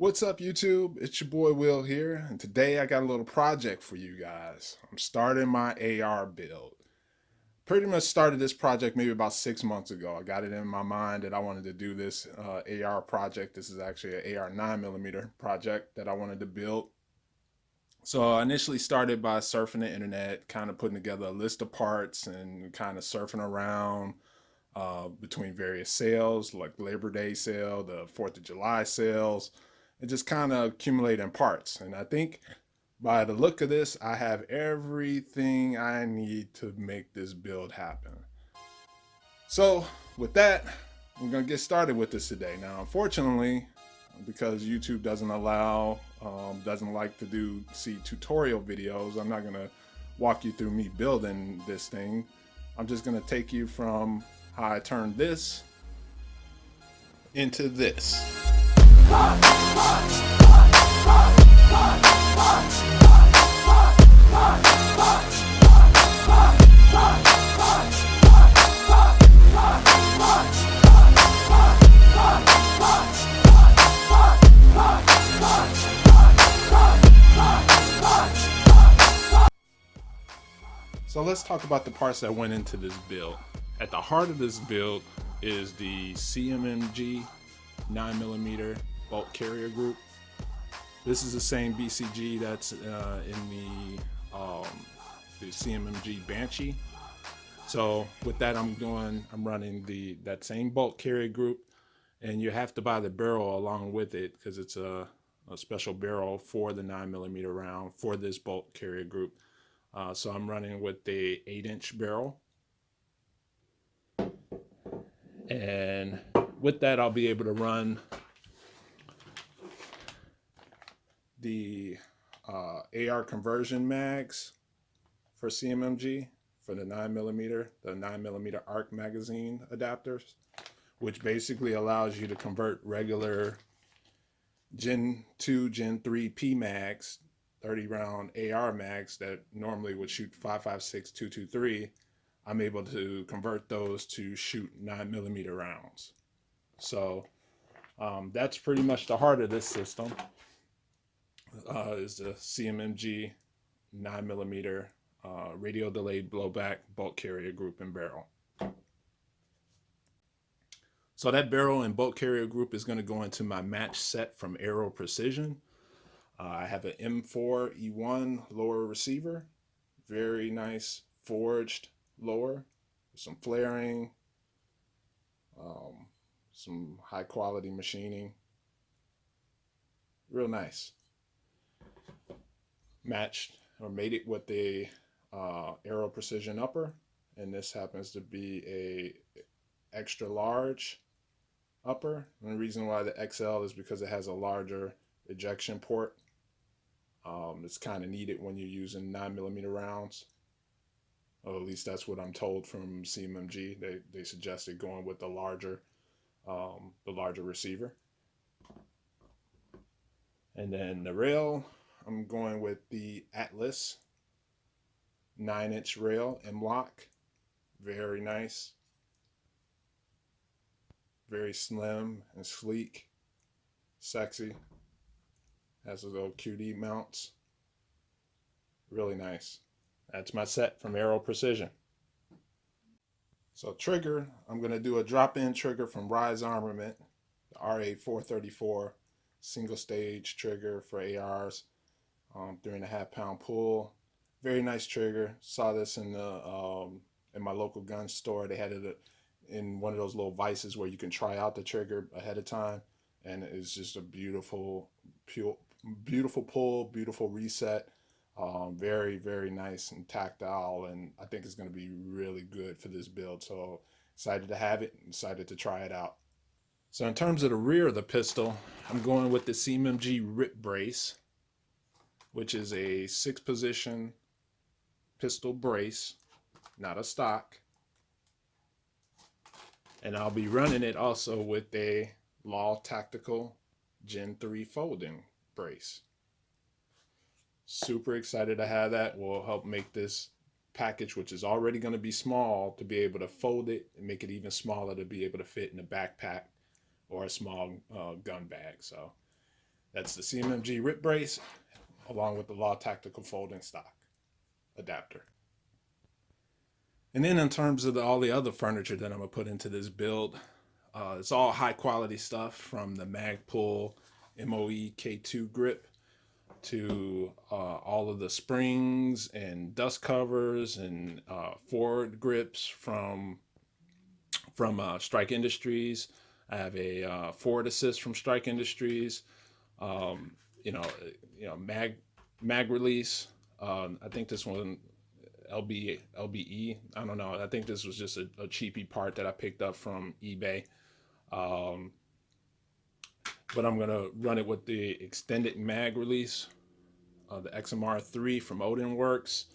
What's up, YouTube? It's your boy Will here, and today I got a little project for you guys. I'm starting my AR build. Pretty much started this project maybe about 6 months ago. I got it in my mind that I wanted to do this AR project. This is actually an AR 9mm project that I wanted to build. So I initially started by surfing the internet, kind of putting together a list of parts and kind of surfing around between various sales, like Labor Day sale, the 4th of July sales, and just kind of accumulating parts. And I think by the look of this, I have everything I need to make this build happen. So with that, we're gonna get started with this today. Now, unfortunately, because YouTube doesn't like to see tutorial videos, I'm not gonna walk you through me building this thing. I'm just gonna take you from how I turned this into this. So let's talk about the parts that went into this build. At the heart of this build is the CMMG 9mm bolt carrier group. This is the same BCG that's in the CMMG Banshee. So with that, I'm running that same bolt carrier group, and you have to buy the barrel along with it because it's a special barrel for the 9mm round for this bolt carrier group. So I'm running with the 8-inch barrel. And with that, I'll be able to run the AR conversion mags for CMMG for the 9mm ARC magazine adapters, which basically allows you to convert regular Gen 2, Gen 3 P mags, 30 round AR mags that normally would shoot 5.56, 223. I'm able to convert those to shoot 9mm rounds. So that's pretty much the heart of this system, is the CMMG 9mm radio delayed blowback bolt carrier group and barrel. So that barrel and bolt carrier group is going to go into my match set from Aero Precision. I have an M4E1 lower receiver, very nice forged lower, some flaring, some high quality machining, real nice. Matched or made it with the Aero Precision upper, and this happens to be a extra large upper. And the reason why the XL is because it has a larger ejection port. It's kind of needed when you're using 9mm rounds. Or at least that's what I'm told from CMMG. They suggested going with the larger receiver. And then the rail, I'm going with the Atlas 9-inch rail M-Lock. Very nice. Very slim and sleek. Sexy. Has those little QD mounts. Really nice. That's my set from Aero Precision. So trigger, I'm going to do a drop-in trigger from Rise Armament, the RA434 single stage trigger for ARs, 3.5 pound pull. Very nice trigger. Saw this in my local gun store. They had it in one of those little vices where you can try out the trigger ahead of time, and it's just a beautiful pull, beautiful reset. Very, very nice and tactile, and I think it's going to be really good for this build. So excited to have it, excited to try it out. So in terms of the rear of the pistol, I'm going with the CMMG Rip Brace, which is a 6-position pistol brace, not a stock. And I'll be running it also with a Law Tactical Gen 3 folding brace. Super excited to have that. Will help make this package, which is already going to be small, to be able to fold it and make it even smaller to be able to fit in a backpack or a small gun bag. So That's the CMMG rip brace along with the Law Tactical folding stock adapter. And then in terms of all the other furniture that I'm gonna put into this build, it's all high quality stuff from the Magpul MOE K2 grip to all of the springs and dust covers and forward grips from Strike Industries. I have a forward assist from Strike Industries. You know, mag release. I think this one LBE. I don't know. I think this was just a cheapy part that I picked up from eBay. But I'm gonna run it with the extended mag release, the XMR3 from Odin Works.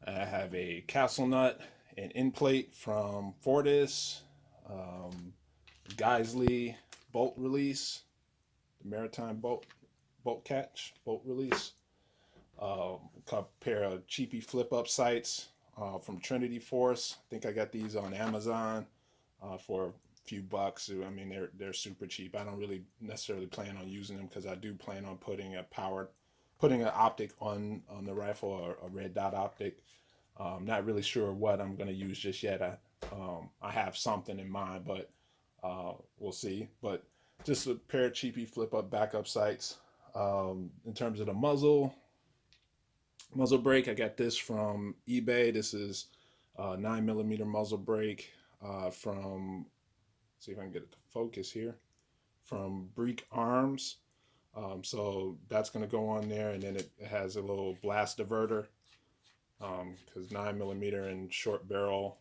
I have a castle nut and end plate from Fortis, Geisley bolt release, the Maritime bolt catch bolt release. A pair of cheapy flip up sights from Trinity Force. I think I got these on Amazon for a few bucks. I mean, they're super cheap. I don't really necessarily plan on using them because I do plan on putting an optic on the rifle, or a red dot optic. Not really sure what I'm going to use just yet. I have something in mind, but we'll see. But just a pair of cheapy flip up backup sights. In terms of the muzzle brake, I got this from eBay. This is a 9mm muzzle brake from, see if I can get it to focus here, from Breek Arms. So that's going to go on there, and then it has a little blast diverter because 9mm and short barrel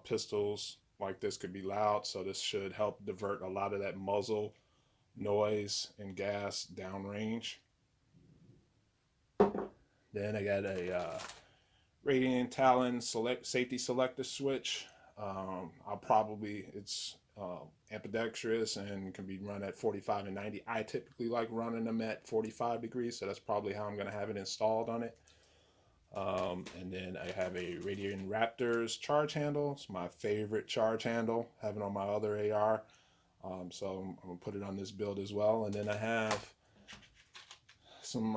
pistols like this could be loud, so this should help divert a lot of that muzzle noise and gas downrange. Then I got a Radiant Talon safety selector switch. It's ambidextrous and can be run at 45 and 90. I typically like running them at 45 degrees, so that's probably how I'm going to have it installed on it. And then I have a Radiant Raptors charge handle. It's my favorite charge handle, have it on my other AR. So I'm going to put it on this build as well. And then I have some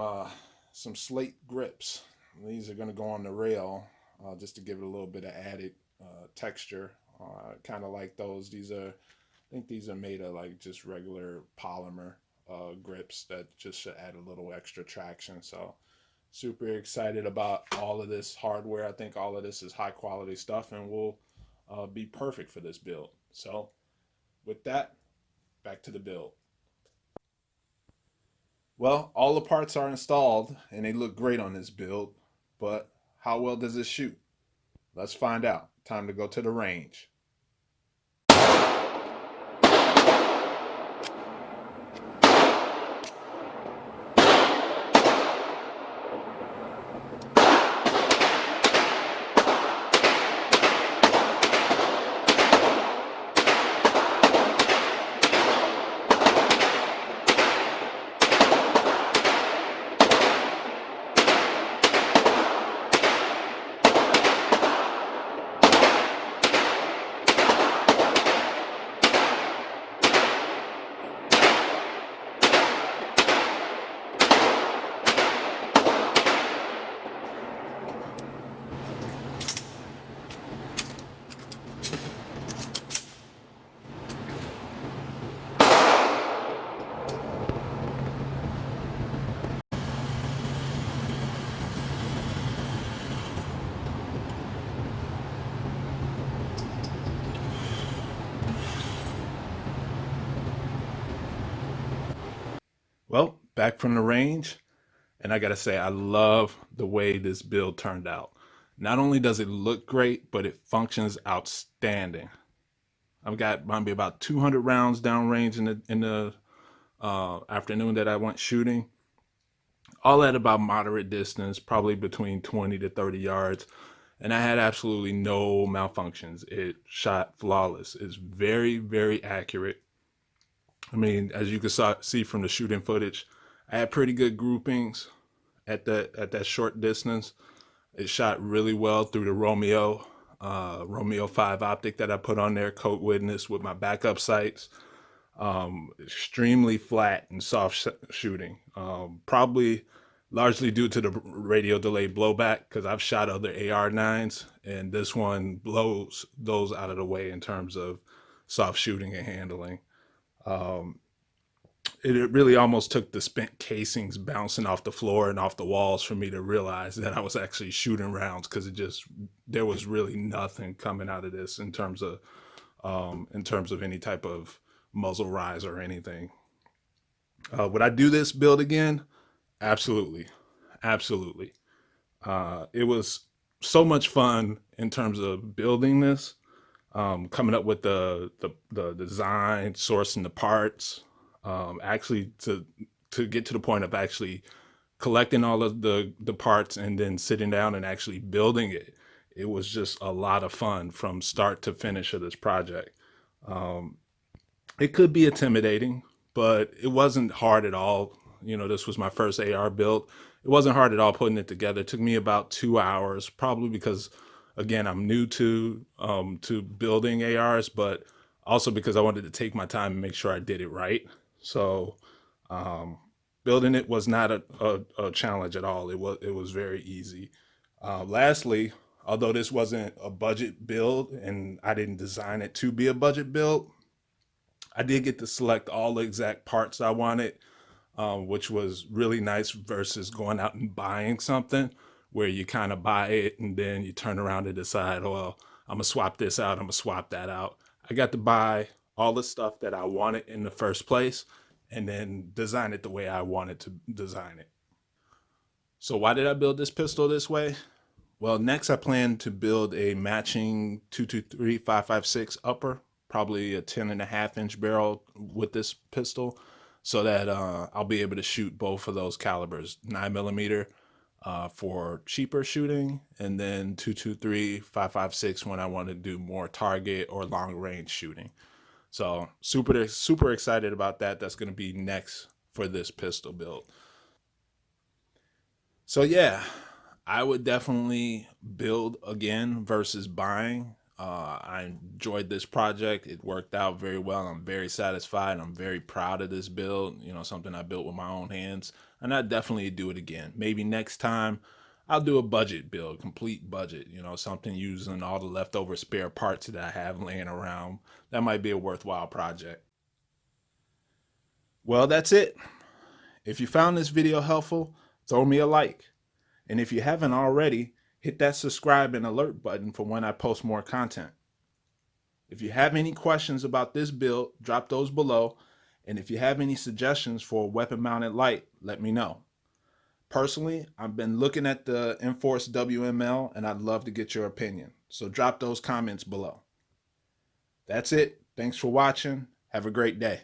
slate grips. These are going to go on the rail just to give it a little bit of added texture. Kind of like those. I think these are made of like just regular polymer grips that just should add a little extra traction. So super excited about all of this hardware. I think all of this is high quality stuff and will be perfect for this build. So with that, back to the build. Well, all the parts are installed and they look great on this build, but how well does it shoot? Let's find out. Time to go to the range. Well, back from the range, and I gotta say, I love the way this build turned out. Not only does it look great, but it functions outstanding. I've got maybe about 200 rounds downrange in the afternoon that I went shooting. All at about moderate distance, probably between 20 to 30 yards. And I had absolutely no malfunctions. It shot flawless. It's very, very accurate. I mean, as you can see from the shooting footage, I had pretty good groupings at that short distance. It shot really well through the Romeo 5 optic that I put on there, coat witness with my backup sights. Extremely flat and soft shooting. Probably largely due to the radio delay blowback because I've shot other AR9s and this one blows those out of the way in terms of soft shooting and handling. Um, it really almost took the spent casings bouncing off the floor and off the walls for me to realize that I was actually shooting rounds because it just there was really nothing coming out of this in terms of any type of muzzle rise or anything. Would I do this build again? Absolutely, absolutely. It was so much fun in terms of building this, coming up with the design, sourcing the parts, actually to get to the point of actually collecting all of the parts and then sitting down and actually building it. It was just a lot of fun from start to finish of this project. Um, it could be intimidating, but it wasn't hard at all. You know, this was my first AR build. It wasn't hard at all putting it together. It took me about 2 hours, probably because, again, I'm new to building ARs, but also because I wanted to take my time and make sure I did it right. So um, building it was not a challenge at all. It was very easy. Lastly, although this wasn't a budget build and I didn't design it to be a budget build, I did get to select all the exact parts I wanted, which was really nice versus going out and buying something where you kind of buy it and then you turn around and decide, oh, well, I'm gonna swap this out, I'm gonna swap that out. I got to buy all the stuff that I wanted in the first place and then design it the way I wanted to design it. So why did I build this pistol this way? Well, next I plan to build a matching 223 5.56 upper, probably a 10.5 inch barrel with this pistol, so that I'll be able to shoot both of those calibers, 9 millimeter for cheaper shooting, and then 223 5.56 when I want to do more target or long range shooting. So super excited about that. That's going to be next for this pistol build. So yeah, I would definitely build again versus buying. I enjoyed this project. It worked out very well. I'm very satisfied. I'm very proud of this build. You know, something I built with my own hands, and I definitely do it again. Maybe next time I'll do a budget build, complete budget. You know, something using all the leftover spare parts that I have laying around. That might be a worthwhile project. Well, that's it. If you found this video helpful, throw me a like. And if you haven't already, hit that subscribe and alert button for when I post more content. If you have any questions about this build, drop those below. And if you have any suggestions for a weapon mounted light, let me know. Personally, I've been looking at the Enforce WML and I'd love to get your opinion. So drop those comments below. That's it. Thanks for watching. Have a great day.